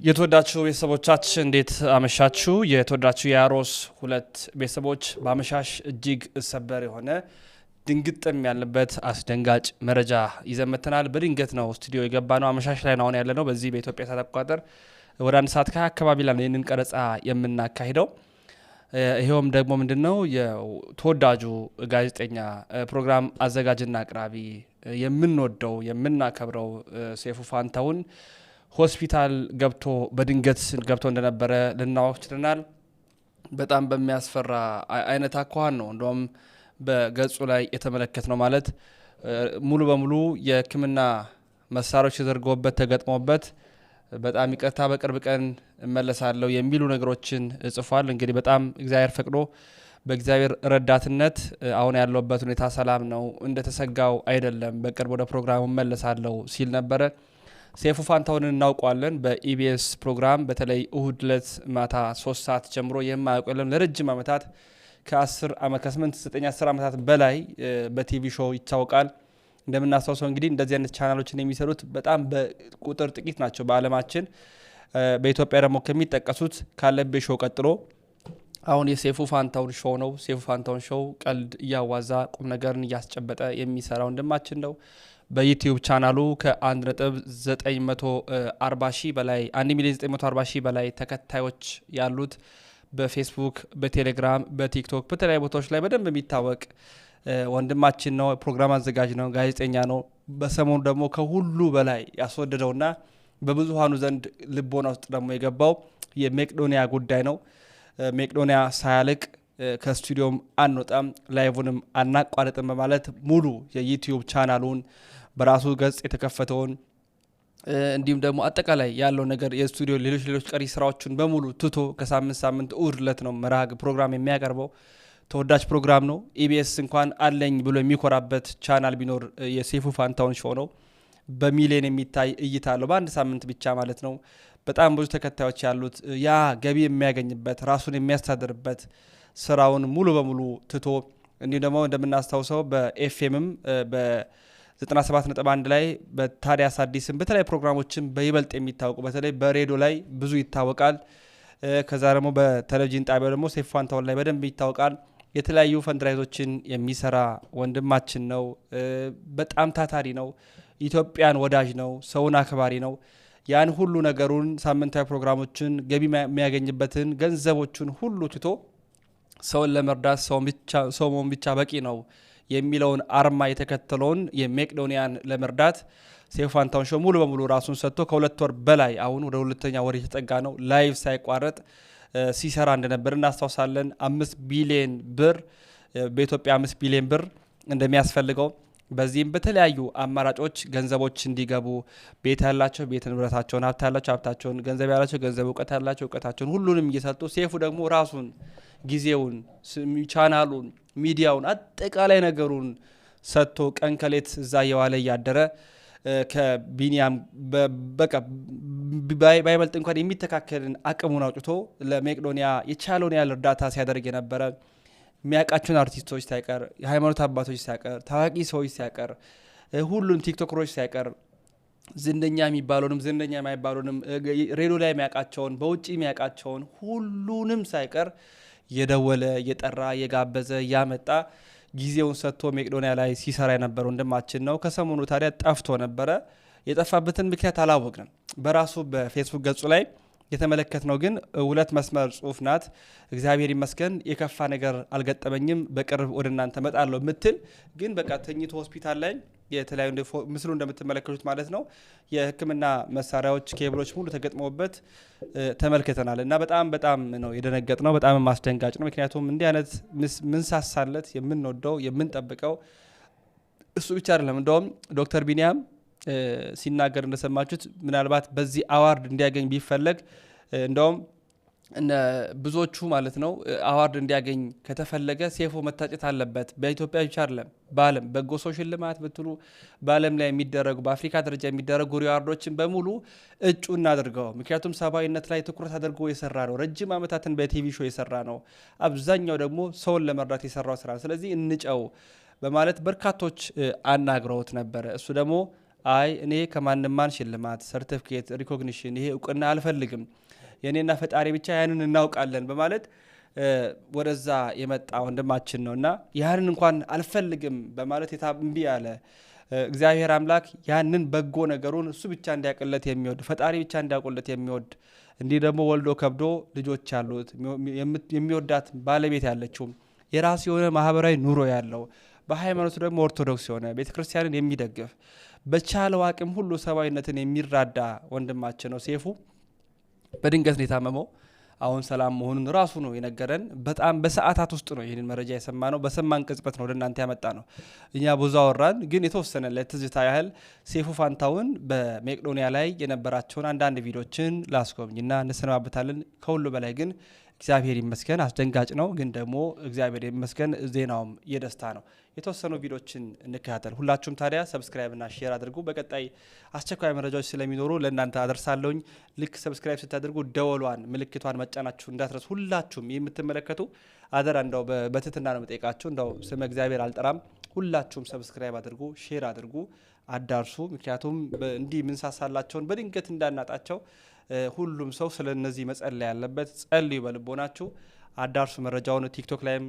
የተወዳችሁ ቤተሰቦቻችን እንዴት አመሻችሁ? የተወዳችሁ የአሮስ ሁለት ቤተሰቦች በአመሻሽ እጅግ ሰበር የሆነ ድንግጥም ያለበት አስደንጋጭ መረጃ ይዘመተናል። በድንገት ነው ስቱዲዮ የገባ ነው። አመሻሽ ላይ ነው ያለ ነው። በዚህ በኢትዮጵያ ሰዓት አቆጣጠር ወደ 1 ሰዓት አካባቢ ላይ ነው ይህንን ቀረጻ የምናካሂደው። ይሄውም ደግሞ ምንድነው የተወዳጁ ጋዜጠኛ ፕሮግራም አዘጋጅና አቅራቢ የምንወደው የምናከብረው ሰይፉ ፋንታሁን ሆስፒታል ገብቶ በድንገት ገብቶ እንደነበረ ልናውቅ ችለናል። በጣም በሚያስፈራ አይነት አኳኋን ነው እንደውም በገጹ ላይ የተመለከት ነው። ማለት ሙሉ በሙሉ የሕክምና መሳሪያዎች ተደርገውበት ተገጥሞበት በጣም ይቅርታ በቅርብ ቀን እመለሳለሁ የሚሉ ነገሮችን ጽፏል። እንግዲህ በጣም እግዚአብሔር ፈቅዶ በእግዚአብሔር ረዳትነት አሁን ያለውበት ሁኔታ ሰላም ነው፣ እንደተሰጋው አይደለም፣ በቅርብ ወደ ፕሮግራሙ እመለሳለሁ ሲል ነበረ። ሰይፉ ፋንታሁንን እናውቀዋለን። በኢቢኤስ ፕሮግራም በተለይ እሁድ ዕለት ማታ 3 ሰዓት ጀምሮ የማያውቁ የለም። ለረጅም ዓመታት ከ8-9-10 ዓመታት በላይ በቲቪ ሾው ይታወቃል። እንደምናስታውሰው እንግዲህ እንደዚህ አይነት ቻናሎችን የሚሰሩት በጣም በቁጥር ጥቂት ናቸው በዓለማችን። በኢትዮጵያ ደግሞ ከሚጠቀሱት ካለቤ ሾው ቀጥሎ አሁን የሰይፉ ፋንታሁን ሾው ነው። ሰይፉ ፋንታሁን ሾው ቀልድ እያዋዛ ቁም ነገርን እያስጨበጠ የሚሰራ ወንድማችን ነው። በዩቲዩብ ቻናሉ ከ1.940 ሺህ በላይ 1,940 ሺህ በላይ ተከታዮች ያሉት፣ በፌስቡክ፣ በቴሌግራም፣ በቲክቶክ በተለያዩ ቦታዎች ላይ በደንብ የሚታወቅ ወንድማችን ነው። ፕሮግራም አዘጋጅ ነው፣ ጋዜጠኛ ነው። በሰሞኑ ደግሞ ከሁሉ በላይ ያስወደደውና በብዙሃኑ ዘንድ ልቦና ውስጥ ደግሞ የገባው የመቄዶንያ ጉዳይ ነው። መቄዶንያ ሳያልቅ ከስቱዲዮም አንወጣም ላይቭንም አናቋርጥም በማለት ሙሉ የዩቲዩብ ቻናሉን በራሱ ገጽ የተከፈተውን እንዲሁም ደግሞ አጠቃላይ ያለው ነገር የስቱዲዮ ሌሎች ቀሪ ስራዎችን በሙሉ ትቶ ከሳምንት እሁድ ዕለት ነው መርሃ ፕሮግራም የሚያቀርበው። ተወዳጅ ፕሮግራም ነው። ኢቢኤስ እንኳን አለኝ ብሎ የሚኮራበት ቻናል ቢኖር የሰይፉ ፋንታሁን ሾው ነው። በሚሊዮን የሚታይ እይታ አለው በአንድ ሳምንት ብቻ ማለት ነው። በጣም ብዙ ተከታዮች ያሉት፣ ያ ገቢ የሚያገኝበት ራሱን የሚያስተዳድርበት ስራውን ሙሉ በሙሉ ትቶ እንዲሁም ደግሞ እንደምናስታውሰው በኤፍኤምም በ97.1 ላይ በታዲያስ አዲስም በተለያዩ ፕሮግራሞችም በይበልጥ የሚታወቁ በተለይ በሬዲዮ ላይ ብዙ ይታወቃል። ከዛ ደግሞ በቴሌቪዥን ጣቢያው ደግሞ ሰይፉ ፋንታሁን ላይ በደንብ ይታወቃል። የተለያዩ ፈንድራይዞችን የሚሰራ ወንድማችን ነው። በጣም ታታሪ ነው። ኢትዮጵያን ወዳጅ ነው። ሰውን አክባሪ ነው። ያን ሁሉ ነገሩን ሳምንታዊ ፕሮግራሞችን ገቢ የሚያገኝበትን ገንዘቦችን ሁሉ ትቶ ሰውን ለመርዳት ሰው መሆን ብቻ በቂ ነው የሚለውን አርማ የተከተለውን የመቄዶንያን ለመርዳት ሰይፉ ፋንታሁን ሾው ሙሉ በሙሉ ራሱን ሰጥቶ ከ2 ወር በላይ አሁን ወደ 2ኛ ወር የተጠጋ ነው ላይቭ ሳይቋረጥ ሲሰራ እንደነበር እናስታውሳለን። 5 ቢሊዮን ብር በኢትዮጵያ 5 ቢሊዮን ብር እንደሚያስፈልገው በዚህም በተለያዩ አማራጮች ገንዘቦች እንዲገቡ ቤት ያላቸው ቤት ንብረታቸውን፣ ሀብት ያላቸው ሀብታቸውን፣ ገንዘብ ያላቸው ገንዘብ፣ እውቀት ያላቸው እውቀታቸውን ሁሉንም እየሰጡ ሰይፉ ደግሞ ራሱን ጊዜውን፣ ቻናሉን፣ ሚዲያውን አጠቃላይ ነገሩን ሰጥቶ ቀን ከሌት እዛ የዋለ እያደረ ከቢኒያም በቃ ባይበልጥ እንኳን የሚተካከልን አቅሙን አውጥቶ ለመቄዶንያ የቻለውን ያህል እርዳታ ሲያደርግ የነበረ የሚያውቃቸውን አርቲስቶች ሳይቀር፣ የሃይማኖት አባቶች ሳይቀር፣ ታዋቂ ሰዎች ሳይቀር፣ ሁሉም ቲክቶከሮች ሳይቀር ዝነኛ የሚባሉንም ዝነኛ የማይባሉንም ሬዲዮ ላይ የሚያውቃቸውን በውጭ የሚያውቃቸውን ሁሉንም ሳይቀር የደወለ የጠራ የጋበዘ ያመጣ ጊዜውን ሰጥቶ መቄዶንያ ላይ ሲሰራ የነበረ ወንድማችን ነው። ከሰሞኑ ታዲያ ጠፍቶ ነበረ። የጠፋበትን ምክንያት አላወቅንም። በራሱ በፌስቡክ ገጹ ላይ የተመለከትነው ግን 2 መስመር ጽሁፍ ናት። እግዚአብሔር ይመስገን የከፋ ነገር አልገጠመኝም፣ በቅርብ ወደ እናንተ መጣለሁ ምትል ግን በቃ ተኝቶ ሆስፒታል ላይ የተለያዩ ምስሉ እንደምትመለከቱት ማለት ነው የሕክምና መሳሪያዎች ኬብሎች ሙሉ ተገጥመውበት ተመልክተናል። እና በጣም ነው የደነገጥ ነው። በጣም ማስደንጋጭ ነው። ምክንያቱም እንዲህ አይነት ምንሳሳለት የምንወደው የምንጠብቀው እሱ ብቻ አይደለም። እንደውም ዶክተር ቢኒያም ሲናገር እንደሰማችሁት ምናልባት በዚህ አዋርድ እንዲያገኝ ቢፈለግ እንደውም ብዙዎቹ ማለት ነው አዋርድ እንዲያገኝ ከተፈለገ ሰይፉ መታጨት አለበት። በኢትዮጵያ ብቻ አይደለም በዓለም በጎ ሰው ሽልማት ብትሉ በዓለም ላይ የሚደረጉ በአፍሪካ ደረጃ የሚደረጉ ሪዋርዶችን በሙሉ እጩ እናድርገው። ምክንያቱም ሰብአዊነት ላይ ትኩረት አድርጎ የሰራ ነው። ረጅም ዓመታትን በቲቪ ሾው የሰራ ነው። አብዛኛው ደግሞ ሰውን ለመርዳት የሰራው ስራ። ስለዚህ እንጨው በማለት በርካቶች አናግረውት ነበረ። እሱ ደግሞ አይ እኔ ከማንም ማን ሽልማት ሰርቲፊኬት ሪኮግኒሽን ይሄ እውቅና አልፈልግም የኔና ፈጣሪ ብቻ ያንን እናውቃለን በማለት ወደዛ የመጣ ወንድማችን ነውና ያንን እንኳን አልፈልግም በማለት የታምቢ ያለ እግዚአብሔር አምላክ ያንን በጎ ነገሩን እሱ ብቻ እንዲያቀለት የሚወድ ፈጣሪ ብቻ እንዲያቆለት የሚወድ እንዲህ ደግሞ ወልዶ ከብዶ ልጆች ያሉት የሚወዳት ባለቤት ያለችው የራሱ የሆነ ማህበራዊ ኑሮ ያለው በሃይማኖቱ ደግሞ ኦርቶዶክስ የሆነ ቤተክርስቲያንን የሚደግፍ በቻለው አቅም ሁሉ ሰባዊነትን የሚራዳ ወንድማችን ነው ሴፉ በድንገት ነው የታመመው አሁን ሰላም መሆኑን ራሱ ነው የነገረን በጣም በሰዓታት ውስጥ ነው ይሄንን መረጃ የሰማነው በሰማን ቅጽበት ነው ለእናንተ ያመጣ ነው እኛ ብዙ አወራን ግን የተወሰነ ለትዝታ ያህል ሴፉ ፋንታውን በመቄዶንያ ላይ የነበራቸውን አንዳንድ ቪዲዮችን ላስጎብኝና እንሰናበታለን ከሁሉ በላይ ግን እግዚአብሔር ይመስገን አስደንጋጭ ነው ግን ደግሞ እግዚአብሔር ይመስገን ዜናውም የደስታ ነው የተወሰኑ ቪዲዮችን እንከታተል ሁላችሁም ታዲያ ሰብስክራይብ እና ሼር አድርጉ በቀጣይ አስቸኳይ መረጃዎች ስለሚኖሩ ለእናንተ አደርሳለሁኝ ልክ ሰብስክራይብ ስታደርጉ ደወሏን ምልክቷን መጫናችሁ እንዳትረሱ ሁላችሁም የምትመለከቱ አደራ እንደው በትህትና ነው የምጠይቃችሁ እንደው ስለ እግዚአብሔር አልጠራም ሁላችሁም ሰብስክራይብ አድርጉ ሼር አድርጉ አዳርሱ ምክንያቱም እንዲህ ምንሳሳላቸውን በድንገት እንዳናጣቸው ሁሉም ሰው ስለነዚህ መጸለይ ያለበት ጸልዩ በልቦናችሁ አዳርሱ መረጃውን ቲክቶክ ላይም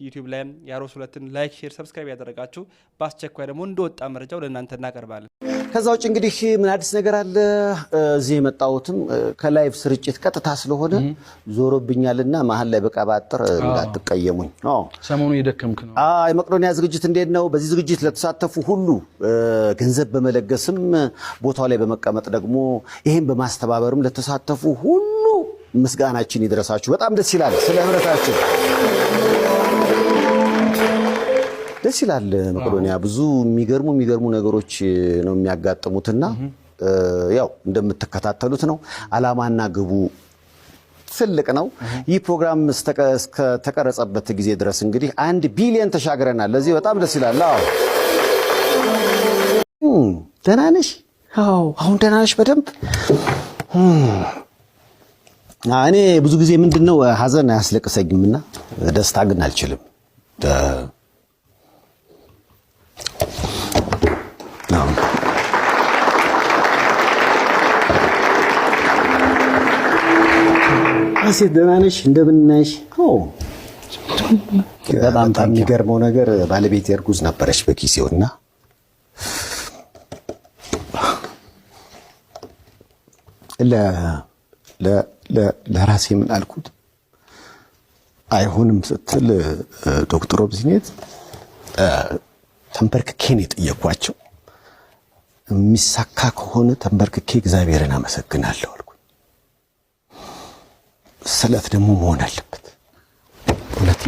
ዩቲዩብ ላይም ያሮስ ሁለትን ላይክ ሼር ሰብስክራይብ ያደረጋችሁ በአስቸኳይ ደግሞ እንደወጣ መረጃው ለእናንተ እናቀርባለን ከዛ ውጭ እንግዲህ ምን አዲስ ነገር አለ እዚህ የመጣሁትም ከላይቭ ስርጭት ቀጥታ ስለሆነ ዞሮብኛልና መሀል ላይ በቀባጥር እንዳትቀየሙኝ ሰሞኑ እየደከምክ ነው የመቄዶንያ ዝግጅት እንዴት ነው በዚህ ዝግጅት ለተሳተፉ ሁሉ ገንዘብ በመለገስም ቦታው ላይ በመቀመጥ ደግሞ ይሄን በማስተባበርም ለተሳተፉ ሁሉ ምስጋናችን ይድረሳችሁ በጣም ደስ ይላል ስለ ህብረታችን ደስ ይላል መቄዶንያ ብዙ የሚገርሙ ነገሮች ነው የሚያጋጥሙትና ያው እንደምትከታተሉት ነው አላማና ግቡ ትልቅ ነው ይህ ፕሮግራም እስከ ተቀረጸበት ጊዜ ድረስ እንግዲህ 1 ቢሊዮን ተሻግረናል ለዚህ በጣም ደስ ይላል ደህና ነሽ አሁን ደህና ነሽ በደንብ እኔ ብዙ ጊዜ ምንድነው ሀዘን አያስለቅሰኝምና ደስታ ግን አልችልም አሴት ደህና ነሽ እንደምን ነሽ በጣም የሚገርመው ነገር ባለቤቴ እርጉዝ ነበረች በጊዜውና ለራሴ ምን አልኩት አይሆንም ስትል ዶክተር ኦብዚኔት ተንበርክኬን የጠየኳቸው የሚሳካ ከሆነ ተንበርክኬ እግዚአብሔርን አመሰግናለሁ አልኩ ስለት ደግሞ መሆን አለበት ሁለት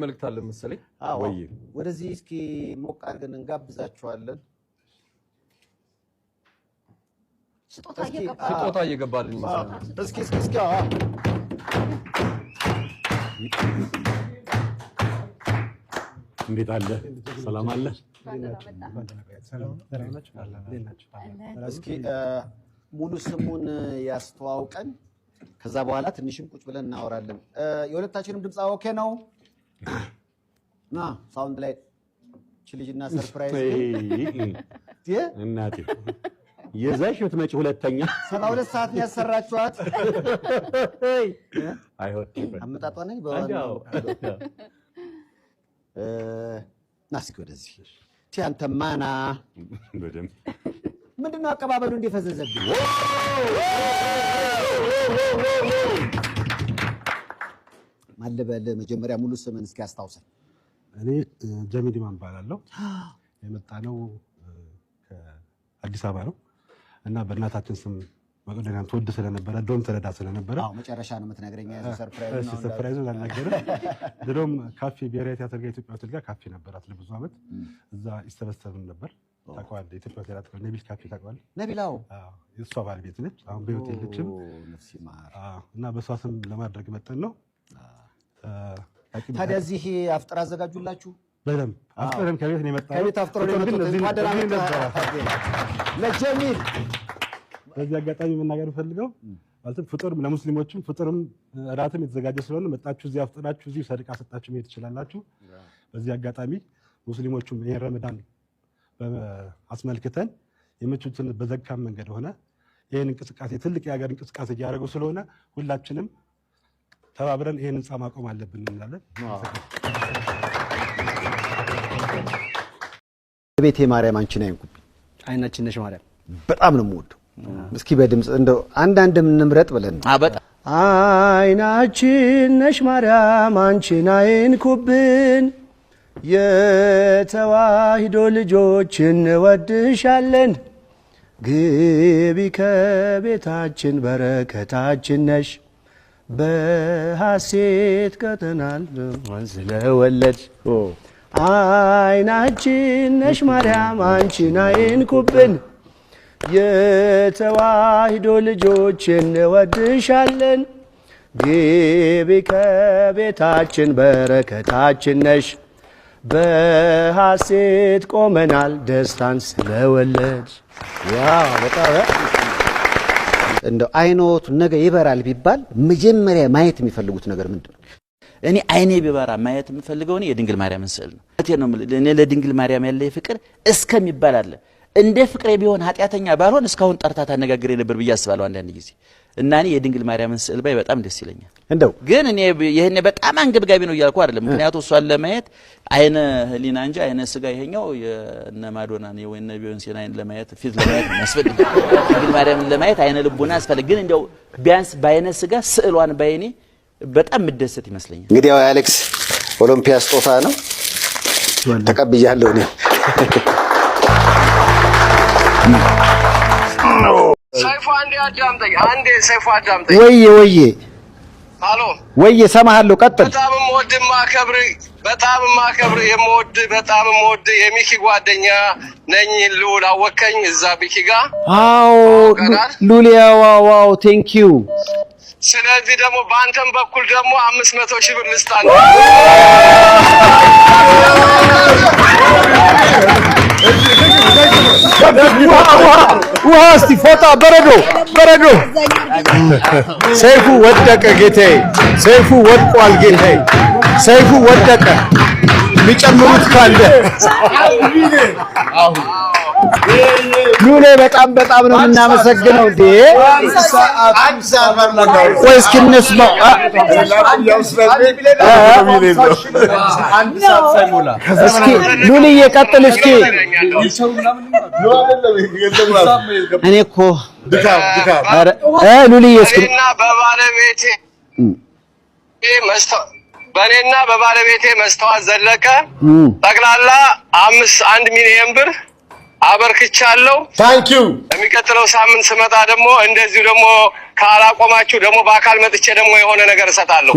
መልእክት አለ መሰለኝ ወይ ወደዚህ እስኪ ሞቅ አድርገን እንጋብዛችኋለን ስጦታ እየገባልን መሰለኝ እስኪ እንዴት አለ ሰላም አለ እስኪ ሙሉ ስሙን ያስተዋውቀን ከዛ በኋላ ትንሽም ቁጭ ብለን እናወራለን የሁለታችንም ድምጽ ኦኬ ነው ሳውንድ ላይ ችልጅና ሰርፕራይዝ እናቴ የዛሽ ወትመጪ ሁለተኛ 72 ሰዓት ነው ያሰራችኋት አይሆን አመጣጧ ነኝ በዋናው ናስኪ ወደዚህ አንተ ማና በደምብ ምንድነው አቀባበሉ እንደፈዘዘብኝ ማለበለ መጀመሪያ ሙሉ ስምን እስኪ አስታውሰን እኔ ጀሚል ኢማም ባላለው የመጣነው ከአዲስ አበባ ነው እና በእናታችን ስም መቄዶንያን ተወድ ስለነበረ ዶም ተረዳ ስለነበረ መጨረሻ ነው የምትነግረኝ ሰርፕራይዝ ነው ሰርፕራይዝ አልነገረ ድሮም ካፌ ብሔራዊ ቲያትር ጋር ኢትዮጵያ ሆቴል ጋር ካፌ ነበራት ለብዙ አመት እዛ ይሰበሰብን ነበር ታውቀዋለህ? ኢትዮጵያ ሆቴል አጥቷል። ነቢል ካፌ ታውቀዋለህ? ነቢላው የእሷ ባለቤት ነች። አሁን በህይወት የለችም እና በእሷ ስም ለማድረግ መጠን ነው። ታዲያ እዚህ አፍጥር አዘጋጁላችሁ? በደምብ አፍጥረን ከቤት ነው የመጣው። ከቤት አፍጥሮ ነው ለጀሚል በዚህ አጋጣሚ መናገር ፈልገው ማለት ፍጥር ለሙስሊሞችም ፍጥርም እራትም የተዘጋጀ ስለሆነ መጣችሁ እዚህ አፍጥራችሁ እዚህ ሰደቃ ሰጣችሁ መሄድ ትችላላችሁ። በዚህ አጋጣሚ ሙስሊሞቹም ይሄን ረመዳን አስመልክተን የምቹትን በዘካም መንገድ ሆነ ይሄን እንቅስቃሴ ትልቅ የሀገር እንቅስቃሴ እያደረጉ ስለሆነ ሁላችንም ተባብረን ይሄን ህንጻ ማቆም አለብን እንላለን። ቤቴ ማርያም አንቺን አይንኩብኝ። አይናችን ነሽ ማርያም በጣም ነው የምወደው። እስኪ በድምጽ እንደው አንዳንድም እንምረጥ ብለን በጣም አይናችን ነሽ ማርያም አንቺን አይንኩብን የተዋሂዶ ልጆች እንወድሻለን ግቢ ከቤታችን በረከታችን ነሽ በሐሴት ቀጠናል ስለወለድ አይናችን ነሽ ማርያም አንቺን አይንኩብን የተዋሂዶ ልጆች እንወድሻለን ግቢ ከቤታችን በረከታችን ነሽ በሐሴት ቆመናል ደስታን ስለወለድ። በጣም እንደው አይኖቱ ነገ ይበራል ቢባል መጀመሪያ ማየት የሚፈልጉት ነገር ምንድነው? እኔ አይኔ ቢበራ ማየት የምፈልገው እኔ የድንግል ማርያም ስዕል ነው። እኔ ለድንግል ማርያም ያለ ፍቅር እስከሚባል አለ እንደ ፍቅሬ ቢሆን ኃጢያተኛ ባልሆን እስካሁን ጠርታ ታነጋግሬ ነበር ብዬ አስባለሁ አንዳንድ ጊዜ እና እኔ የድንግል ማርያምን ስዕል ባይ በጣም ደስ ይለኛል። እንደው ግን እኔ ይሄኔ በጣም አንገብጋቢ ነው እያልኩ አይደለም። ምክንያቱም እሷን ለማየት አይነ ህሊና እንጂ አይነ ስጋ ይሄኛው የነ ማዶና ነው ወይ እነ ቢዮንሴን አይን ለማየት ፊት ለማየት ያስፈልግ ድንግል ማርያምን ለማየት አይነ ልቦና ያስፈልግ። ግን እንደው ቢያንስ በአይነ ስጋ ስዕሏን ባይኔ በጣም ምደሰት ይመስለኛል። እንግዲህ ያው አሌክስ ኦሎምፒያ ስጦታ ነው ተቀብያለሁ ነው ሰይፉ አንዴ አዳምጠኝ። ሰይፉ አዳምጠኝ። ወዬ ሃሎ ወዬ ሰማሃለሁ። ቀጥል። በጣም የምወድ የሚኪ ጓደኛ ነኝ። ልውል አወከኝ እዛ ቢኪ ጋር። አዎ ሉሊያ ዋው ቴንክ ዩ። ስለዚህ ደግሞ በአንተም በኩል ደግሞ 500 ሺህ ብር ልስጣን። እስቲ ፎጣ በረዶ ሰይፉ ወደቀ ጌታዬ፣ ሰይፉ ወድቋል ጌታዬ፣ ሰይፉ ወደቀ። የሚጨምሩት ካለ ሉሌ በጣም ነው የምናመሰግነው። እንዴ ቆይ እስኪ እንስማው። እስኪ ሉልዬ ቀጥል እስኪ። እኔ እኮ ሉልዬ እስኪ በእኔና በባለቤቴ መስተዋት ዘለቀ ጠቅላላ 1 ሚሊዮን ብር አበርክቻለሁ። ታንክ ዩ። የሚቀጥለው ሳምንት ስመጣ ደግሞ እንደዚሁ ደግሞ ካላቆማችሁ ደግሞ በአካል መጥቼ ደግሞ የሆነ ነገር እሰጣለሁ።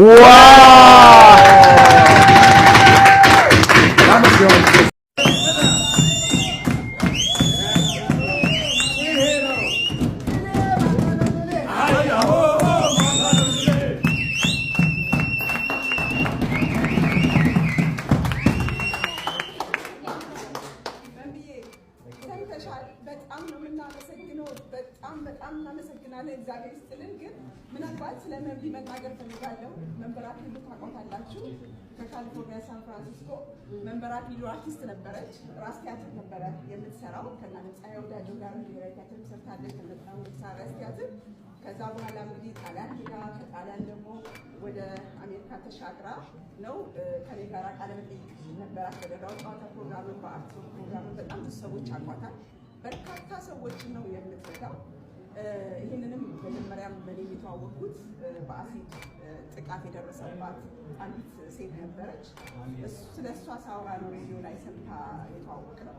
በጣም እናመሰግናለን። እግዚአብሔር ይስጥልን። ግን ምናልባት ስለ መብሊ መናገር ፈልጋለሁ። መንበራት ቢሉ ታውቋታላችሁ። ከካሊፎርኒያ ሳን ፍራንሲስኮ መንበራት ቢሉ አርቲስት ነበረች። ራስ ቲያትር ነበረ የምትሰራው ከናነጻዬ ወዳጆ ጋር ብሔራዊ ቲያትር ሰርታለች። ከነጣው ራስ ቲያትር ከዛ በኋላ እንግዲህ ጣሊያን ሄዳ ከጣሊያን ደግሞ ወደ አሜሪካ ተሻግራ ነው ከኔ ጋር ቃለ መጠይቅ ነበራት። በደራው ጨዋታ ፕሮግራም በአርት ፕሮግራም በጣም ብዙ ሰዎች አቋታል። በርካታ ሰዎችን ነው የምትረዳው። ይህንንም መጀመሪያም በኔ የተዋወቅኩት በአሲድ ጥቃት የደረሰባት አንዲት ሴት ነበረች። ስለ እሷ ሳውራ ነው ሬዲዮ ላይ ሰምታ የተዋወቅ ነው።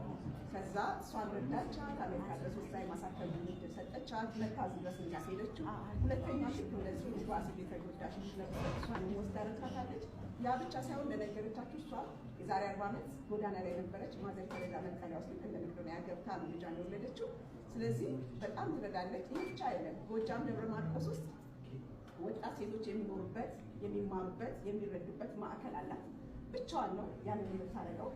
ከዛ እሷን ረዳቻት፣ አሜሪካ ድረስ ወስዳ የማሳከም ዕድል ሰጠቻት። መታዝ ድረስ ያስሄደችው ሁለተኛ ልክ እንደዚሁ በአሲድ የተጎዳች ልጅ ነበረች። እሷን ወስዳ ረድታታለች። ያ ብቻ ሳይሆን ለነገረቻችሁ እሷ የዛሬ 40 ዓመት ጎዳና ላይ ነበረች። ማዘር ተረዳ መጠለያ ውስጥ እንደነበረ ገብታ ነው ልጇን የወለደችው። ስለዚህ በጣም ትረዳለች። ይህ ብቻ አይደለም። ጎጃም ደብረ ማርቆስ ውስጥ ወጣት ሴቶች የሚኖሩበት፣ የሚማሩበት፣ የሚረዱበት ማዕከል አላት። ብቻዋን ነው ያንን የምታደርገው።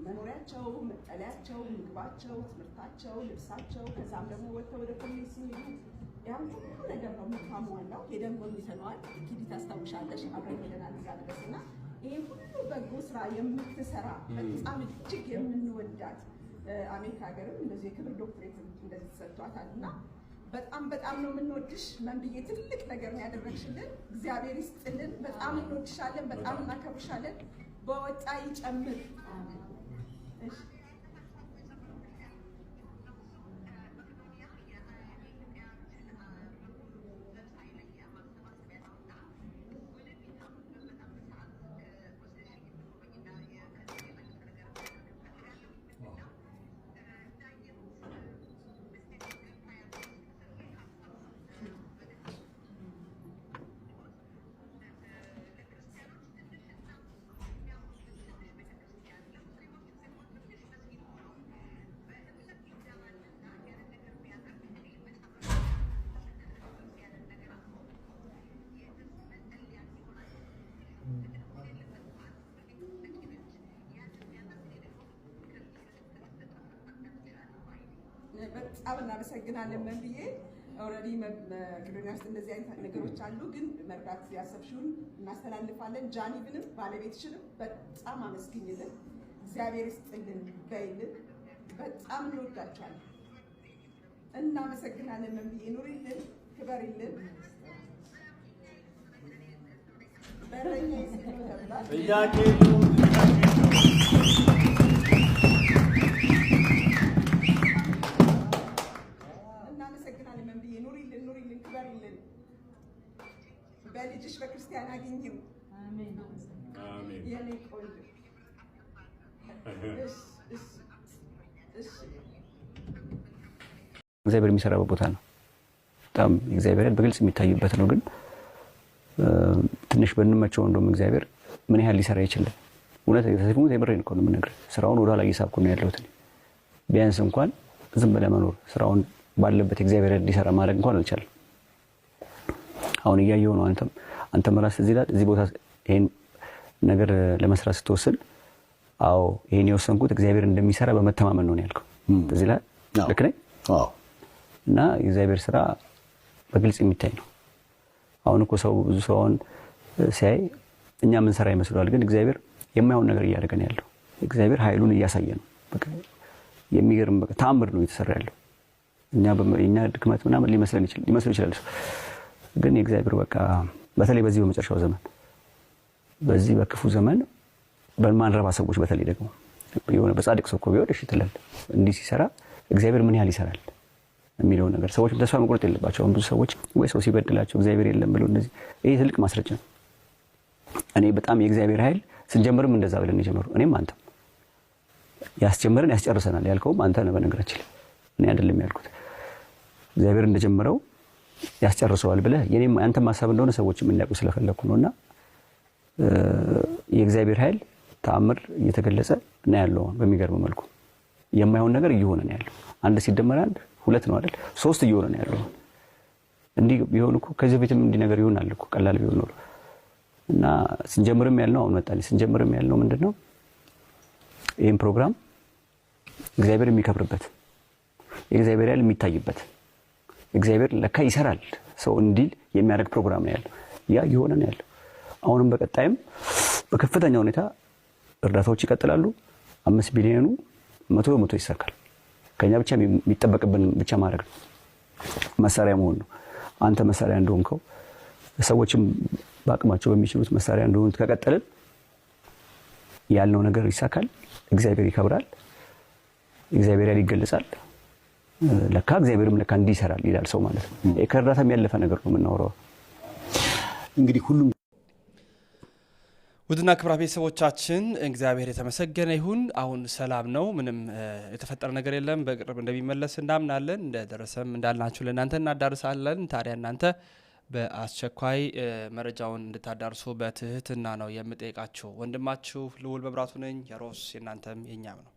መኖሪያቸው፣ መጠለያቸው፣ ምግባቸው፣ ትምህርታቸው፣ ልብሳቸው፣ ከዛም ደግሞ ወጥተው ወደ ኮሚኒቲ ሲሄዱ ያም ሁሉ ነገር ነው የምታሟላው። ሄደን ጎብኝተነዋል። ኪዲ ታስታውሻለሽ? አብረን ሄደናል እዛ ድረስ እና ይሄ ሁሉ በጎ ስራ የምትሰራ በጣም እጅግ የምንወዳት አሜሪካ ሀገርም እንደዚህ የክብር ዶክትሬት እንደዚህ ተሰጥቷታል እና በጣም ነው የምንወድሽ መንብዬ። ትልቅ ነገር ነው ያደረግሽልን። እግዚአብሔር ይስጥልን። በጣም እንወድሻለን። በጣም እናከብርሻለን። በወጣ ይጨምር። በጣም እናመሰግናለን መንብዬ። ኦልሬዲ መቄዶንያ ውስጥ እንደዚህ አይነት ነገሮች አሉ፣ ግን መርዳት ያሰብሽውን እናስተላልፋለን። ጃኒብንም ባለቤትሽንም በጣም አመስግኝልን። እግዚአብሔር ይስጥልን በይልን። በጣም እንወዳቸዋለን። እናመሰግናለን መንብዬ። ኑሪልን፣ ክበሪልን። በረኛ ይስጥልን ተብሏል። በልጅሽ በክርስቲያን አግኝው። አሜን አሜን። የኔ ቆንጆ እግዚአብሔር የሚሰራበት ቦታ ነው። በጣም እግዚአብሔር በግልጽ የሚታይበት ነው። ግን ትንሽ በእንመቸው እንደውም እግዚአብሔር ምን ያህል ሊሰራ ይችላል። እውነት ተሰፍሙ የምሬን እኮ ነው የምነግርህ። ስራውን ወደ ኋላ እየሳብኩ ነው ያለሁት። ቢያንስ እንኳን ዝም ብለህ መኖር ስራውን ባለበት እግዚአብሔር ሊሰራ ማድረግ እንኳን አልቻለም። አሁን እያየሁ ነው። አንተም ራስህ እዚህ ቦታ ይሄን ነገር ለመስራት ስትወስን፣ አዎ ይሄን የወሰንኩት እግዚአብሔር እንደሚሰራ በመተማመን ነው ያልከው። እዚህ ላይ ልክ ነኝ? አዎ። እና የእግዚአብሔር ስራ በግልጽ የሚታይ ነው። አሁን እኮ ብዙ ሰው ሲያይ እኛ ምን ሰራ ይመስላል፣ ግን እግዚአብሔር የማይሆን ነገር እያደረገ ነው ያለው። እግዚአብሔር ኃይሉን እያሳየ ነው። በቃ የሚገርም በቃ ተአምር ነው እየተሰራ ያለው። እኛ ድክመት ምናምን ሊመስል ይችላል። ግን የእግዚአብሔር በቃ በተለይ በዚህ በመጨረሻው ዘመን በዚህ በክፉ ዘመን በማንረባ ሰዎች በተለይ ደግሞ የሆነ በጻድቅ ሰው እኮ ቢሆን እሺ ትላለህ። እንዲህ ሲሰራ እግዚአብሔር ምን ያህል ይሰራል የሚለው ነገር ሰዎችም ተስፋ መቁረጥ የለባቸውም። ብዙ ሰዎች ወይ ሰው ሲበድላቸው እግዚአብሔር የለም ብለው እንደዚህ፣ ይሄ ትልቅ ማስረጃ ነው። እኔ በጣም የእግዚአብሔር ኃይል ስንጀምርም እንደዛ ብለን የጀመረው እኔም አንተም ያስጀመረን ያስጨርሰናል ያልከውም አንተ ነህ። በነገራችን ላይ እኔ አይደለም ያልኩት። እግዚአብሔር እንደጀመረው ያስጨርሰዋል ብለህ የኔም አንተ ማሳብ እንደሆነ ሰዎችም እንዲያውቁ ስለፈለኩ ነውና የእግዚአብሔር ኃይል ተአምር እየተገለጸ ነው ያለው። በሚገርም መልኩ የማይሆን ነገር እየሆነ ነው ያለው። አንድ ሲደመር አንድ ሁለት ነው አይደል? ሶስት እየሆነ ነው ያለው። እንዲህ ቢሆን እኮ ከዚህ በፊትም እንዲህ ነገር ይሆናል እኮ ቀላል ቢሆን ነው። እና ስንጀምርም ያልነው አሁን መጣልኝ። ስንጀምርም ያልነው ምንድነው? ይሄን ፕሮግራም እግዚአብሔር የሚከብርበት የእግዚአብሔር ኃይል የሚታይበት እግዚአብሔር ለካ ይሰራል ሰው እንዲል የሚያደርግ ፕሮግራም ነው ያለው። ያ የሆነ ነው ያለው። አሁንም በቀጣይም በከፍተኛ ሁኔታ እርዳታዎች ይቀጥላሉ። 5 ቢሊዮኑ 100% ይሳካል። ከኛ ብቻ የሚጠበቅብን ብቻ ማድረግ ነው፣ መሳሪያ መሆን ነው። አንተ መሳሪያ እንደሆንከው ሰዎችም በአቅማቸው በሚችሉት መሳሪያ እንደሆኑት ከቀጠልን ያልነው ነገር ይሳካል። እግዚአብሔር ይከብራል፣ እግዚአብሔር ይገለጻል። ለካ እግዚአብሔርም ለካ እንዲህ ይሰራል ይላል ሰው ማለት ነው። ከእርዳታም ያለፈ ነገር ነው የምናወራው። እንግዲህ ሁሉም ውድና ክብራ ቤተሰቦቻችን እግዚአብሔር የተመሰገነ ይሁን። አሁን ሰላም ነው። ምንም የተፈጠረ ነገር የለም። በቅርብ እንደሚመለስ እናምናለን። እንደደረሰም እንዳልናችሁ ለእናንተ እናዳርሳለን። ታዲያ እናንተ በአስቸኳይ መረጃውን እንድታዳርሱ በትህትና ነው የምጠይቃችሁ። ወንድማችሁ ልዑል መብራቱ ነኝ። የሮስ የእናንተም የኛም ነው።